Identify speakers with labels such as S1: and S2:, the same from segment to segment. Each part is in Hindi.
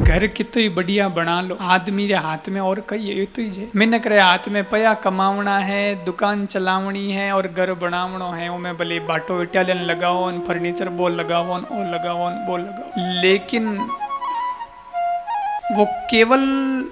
S1: घर कितो ही बढ़िया बना लो, आदमी रे हाथ में और कई है तो ही मैंने करे हाथ में पया कमावना है, दुकान चलावनी है और घर बनावनो है। वो में भले बाटो इटालियन लगाओ, फर्नीचर बोल लगाओ, ओ लगाओ, वो लगाओ, लेकिन वो केवल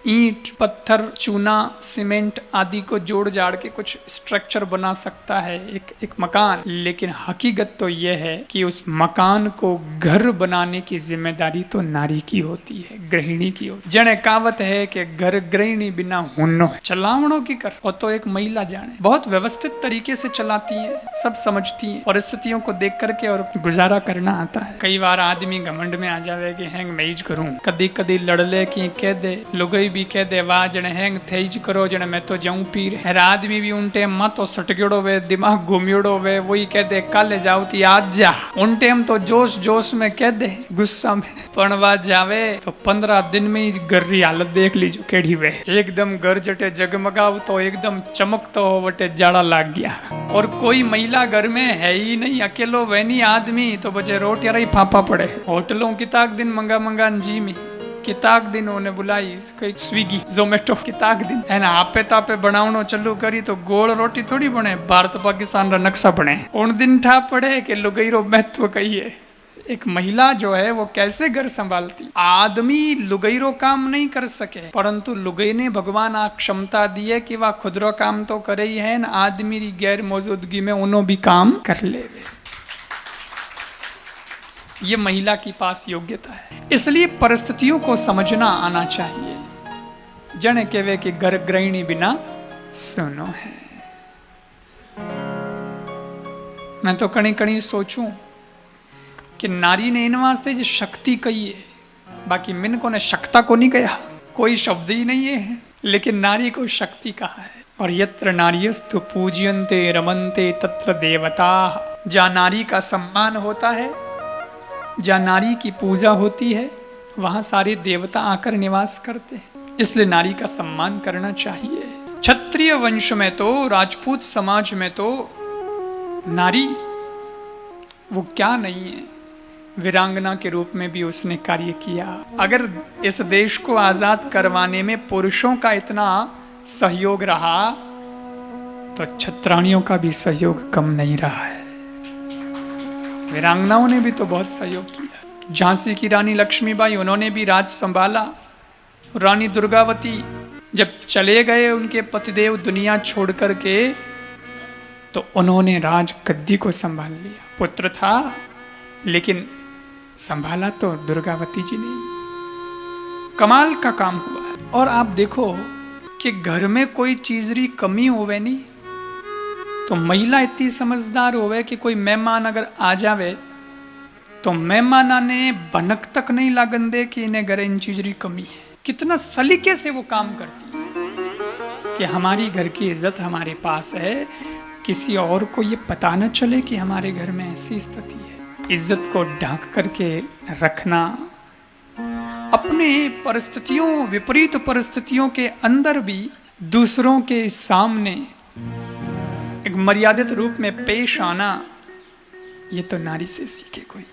S1: ईंट, पत्थर, चूना, सीमेंट आदि को जोड़ जाड़ के कुछ स्ट्रक्चर बना सकता है, एक मकान। लेकिन हकीकत तो यह है कि उस मकान को घर बनाने की जिम्मेदारी तो नारी की होती है, गृहिणी की होती है। जने कहावत है कि घर गृहिणी बिना हुन्नो है, चलावणों की कर, और तो एक महिला जाने बहुत व्यवस्थित तरीके से चलाती है, सब समझती है, परिस्थितियों को देख करके और गुजारा करना आता है। कई बार आदमी घमंड में आ जावे कि हैंग मैं हीज करूं, कदी कदी लड़ले की कह दे, लुगाई भी कह दे वाह जने हैंग थेज करो, जने मैं तो जाऊं पीर। हर आदमी भी उन टाइम मा तो सटग्योड़ो वे, दिमाग घूमियोड़ो वे, वही कह दे काले जाओ ती आज जा। उन टाइम तो जोश जोश में कह दे, गुस्सा में पणवा जावे तो 15 दिन में ही घर री हालत देख लीजो केड़ी वे। एकदम घर जटे जगमगाव तो एकदम चमकतो हो वटे जाला लाग गया। और कोई महिला घर में है ही नहीं, अकेलो वैनी आदमी तो बचे रोटियां ही फाफा पड़े। होटलों की ताक दिन मंगा मंगा जी में किताक दिन उन्हें बुलाई, कई स्विगी जोमेटो किताक दिन है ना, आपे तापे बनावनो चालू करी तो गोल रोटी थोड़ी बने, भारत पाकिस्तान रा नक्शा बने। उन दिन ठा पड़े कि लुगाई रो महत्व कहिए, एक महिला जो है वो कैसे घर संभालती। आदमी लुगाई रो काम नहीं कर सके, परंतु लुगाई ने भगवान आ क्षमता दी है कि वह खुद रो काम तो करे ही है, न आदमी री गैर मौजूदगी में उन्हों भी काम कर ले। ये महिला के पास योग्यता है, इसलिए परिस्थितियों को समझना आना चाहिए। जने कहवे कि घर गृहिणी बिना सुनो है। मैं तो कणी कणी सोचूं कि नारी ने इन वास्ते जो शक्ति कही है, बाकी मिन को ने शक्ता को नहीं कहा, कोई शब्द ही नहीं है, लेकिन नारी को शक्ति कहा है। और यत्र नार्यस्तु पूज्यन्ते रमन्ते तत्र देवता, जहाँ नारी का सम्मान होता है, जहाँ नारी की पूजा होती है, वहां सारे देवता आकर निवास करते हैं। इसलिए नारी का सम्मान करना चाहिए। क्षत्रिय वंश में तो, राजपूत समाज में तो नारी वो क्या नहीं है, वीरांगना के रूप में भी उसने कार्य किया। अगर इस देश को आजाद करवाने में पुरुषों का इतना सहयोग रहा तो क्षत्राणियों का भी सहयोग कम नहीं रहा है। वीरांगनाओं ने भी तो बहुत सहयोग किया। झांसी की रानी लक्ष्मीबाई, उन्होंने भी राज संभाला। रानी दुर्गावती जब चले गए उनके पतिदेव दुनिया छोड़ करके, तो उन्होंने राज गद्दी को संभाल लिया। पुत्र था लेकिन संभाला तो दुर्गावती जी ने। कमाल का काम हुआ। और आप देखो कि घर में कोई चीज री कमी होवे नहीं तो महिला इतनी समझदार होवे कि कोई मेहमान अगर आ जावे तो मेहमाना ने भनक तक नहीं लागन दे कि इन्हें घर इन चीज री कमी है। कितना सलीके से वो काम करती है कि हमारी घर की इज्जत हमारे पास है, किसी और को ये पता न चले कि हमारे घर में ऐसी स्थिति है। इज्जत को ढांक करके रखना, अपने परिस्थितियों, विपरीत परिस्थितियों के अंदर भी दूसरों के सामने एक मर्यादित रूप में पेश आना, ये तो नारी से सीखे कोई।